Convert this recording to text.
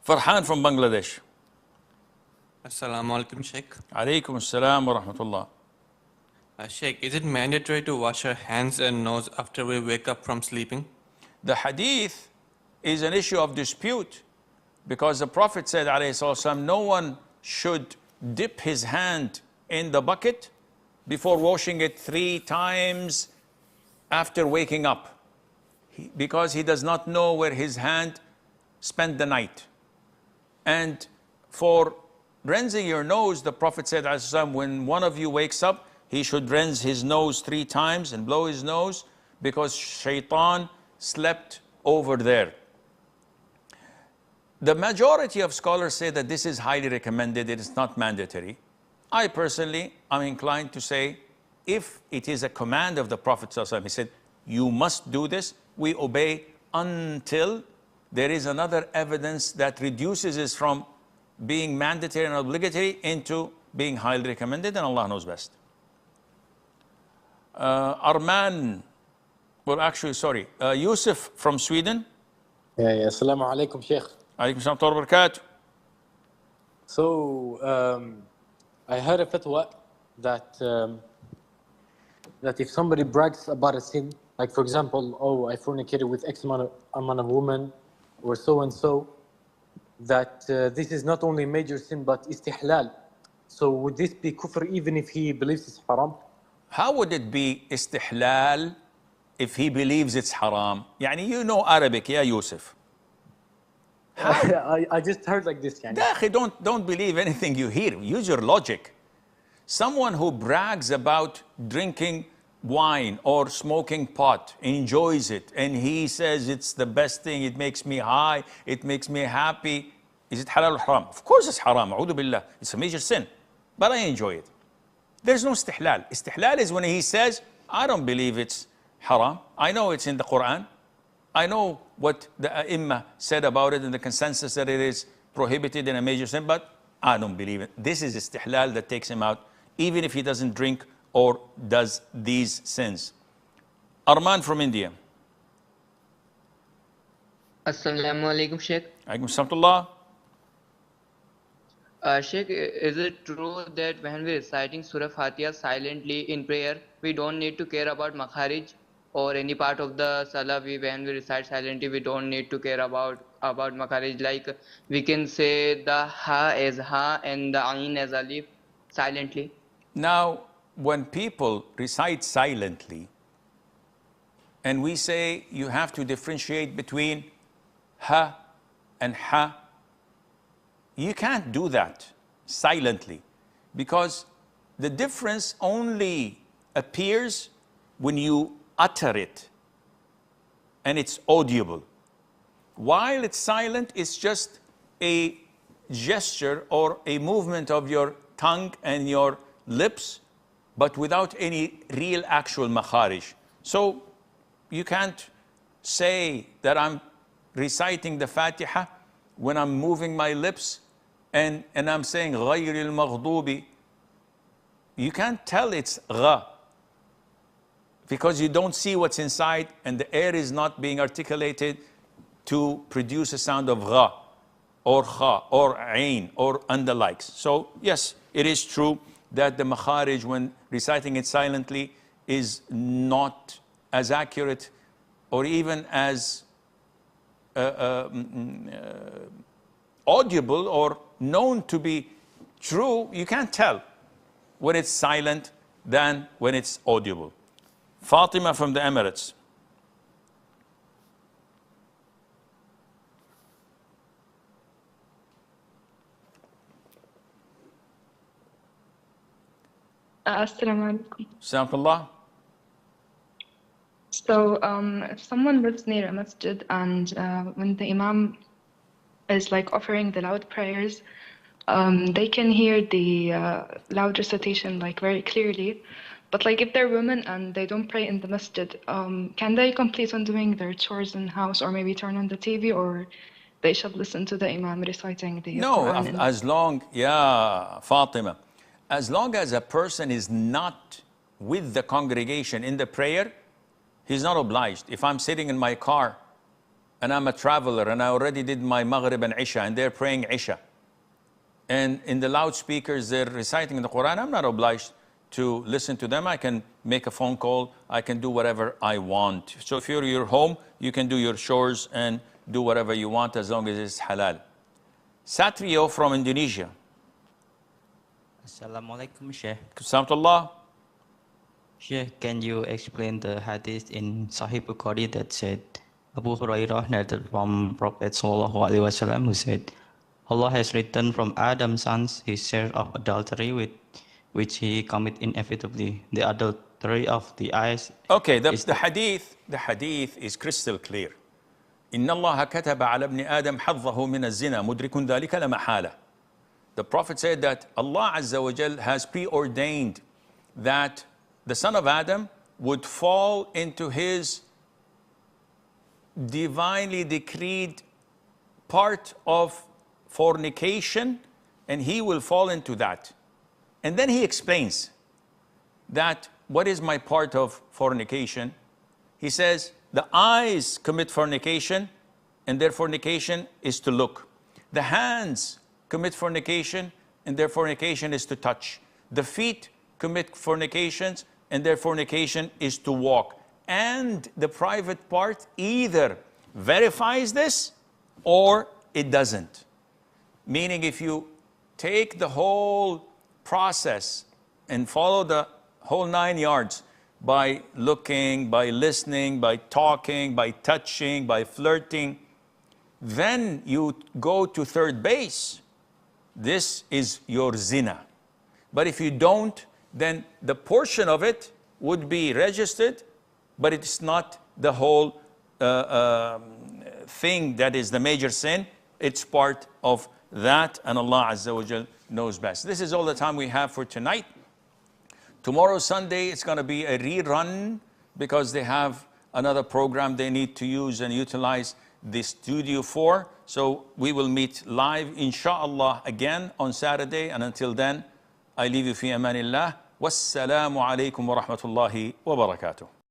Farhan from Bangladesh. Assalamu alaikum, Sheikh. Alaikum assalam wa rahmatullah. Sheikh, is it mandatory to wash our hands and nose after we wake up from sleeping? The hadith is an issue of dispute because the Prophet said, alayhi salatu, no one should dip his hand in the bucket before washing it 3 times after waking up, because he does not know where his hand spent the night. And for rinsing your nose, the Prophet said, when one of you wakes up, he should rinse his nose 3 times and blow his nose, because shaitan slept over there. The majority of scholars say that this is highly recommended, it is not mandatory. I personally am inclined to say, if it is a command of the Prophet, he said, you must do this, we obey until there is another evidence that reduces it from being mandatory and obligatory into being highly recommended, and Allah knows best. Arman, well actually, sorry, Yusuf from Sweden. Yeah, Assalamu alaikum, Sheikh. Alaikum assalam wa barakatuh. So, I heard a fatwa that that if somebody brags about a sin, like for example, oh, I fornicated with X amount of women, or so and so, that this is not only major sin but istihlal. So would this be kufr even if he believes it's haram? How would it be istihlal if he believes it's haram? Yani, you know Arabic, yeah, Yusuf. I just heard like this. Yani. Don't believe anything you hear. Use your logic. Someone who brags about drinking wine or smoking pot, enjoys it, and he says it's the best thing, it makes me high, it makes me happy. Is it halal or haram? Of course it's haram. A'udhu billah. It's a major sin. But I enjoy it. There's no istihlal. Istihlal is when he says, I don't believe it's haram. I know it's in the Quran. I know what the A'immah said about it and the consensus that it is prohibited in a major sin, but I don't believe it. This is istihlal that takes him out, even if he doesn't drink or does these sins. Arman from India. Assalamu alaikum, Sheikh. Alaikum assalam. Sheikh, is it true that when we're reciting Surah Fatiha silently in prayer, we don't need to care about Makharij or any part of the Salah? When we recite silently, we don't need to care about Makharij. Like we can say the Ha as Ha and the Ain as Alif silently. Now, when people recite silently, and we say you have to differentiate between Ha and Ha, you can't do that silently, because the difference only appears when you utter it and it's audible. While it's silent, it's just a gesture or a movement of your tongue and your lips, but without any real actual makharij. So you can't say that I'm reciting the Fatiha when I'm moving my lips and I'm saying غَيْرِ الْمَغْضُوبِ. You can't tell it's gha, because you don't see what's inside and the air is not being articulated to produce a sound of gha or kha or ain or and the likes. So yes, it is true that the makharij, when reciting it silently, is not as accurate or even as audible or known to be true. You can't tell when it's silent than when it's audible. Fatima from the Emirates. Assalamu alaikum. Assalamualaikum. So, if someone lives near a masjid and when the imam is like offering the loud prayers, they can hear the loud recitation like very clearly. But like if they're women and they don't pray in the masjid, can they complete on doing their chores in the house, or maybe turn on the TV, or they should listen to the imam reciting the Quran? As long, yeah, Fatima, as long as a person is not with the congregation in the prayer, he's not obliged. If I'm sitting in my car and I'm a traveler and I already did my Maghrib and Isha and they're praying Isha, and in the loudspeakers they're reciting the Quran, I'm not obliged to listen to them. I can make a phone call, I can do whatever I want. So if you're at your home, you can do your chores and do whatever you want as long as it's halal. Satrio from Indonesia. Assalamualaikum, Sheikh. Assalamualaikum. Sheikh, can you explain the hadith in Sahih Bukhari that said Abu Hurairah narrated from Prophet Sallallahu Alaihi Wasallam who said, Allah has written from Adam's sons his share of adultery with which he commit inevitably. The adultery of the eyes. Okay, the hadith is crystal clear. إن الله كتب على ابن آدم حظه من الزنا مدرك ذلك لا محالة. The Prophet said that Allah Azza wa Jal has preordained that the son of Adam would fall into his divinely decreed part of fornication, and he will fall into that. And then he explains that what is my part of fornication? He says, the eyes commit fornication, and their fornication is to look. The hands commit fornication, and their fornication is to touch. The feet commit fornications, and their fornication is to walk. And the private part either verifies this or it doesn't. Meaning if you take the whole process and follow the whole 9 yards by looking, by listening, by talking, by touching, by flirting, then you go to third base. This is your zina. But if you don't, then the portion of it would be registered, but it's not the whole thing that is the major sin. It's part of that, and Allah Azza wa Jal knows best. This is all the time we have for tonight. Tomorrow, Sunday, it's going to be a rerun because they have another program they need to use and utilize the studio for. So we will meet live, inshallah, again on Saturday. And until then, I leave you fi amanillah. Wassalamu alaikum wa rahmatullahi wa barakatuh.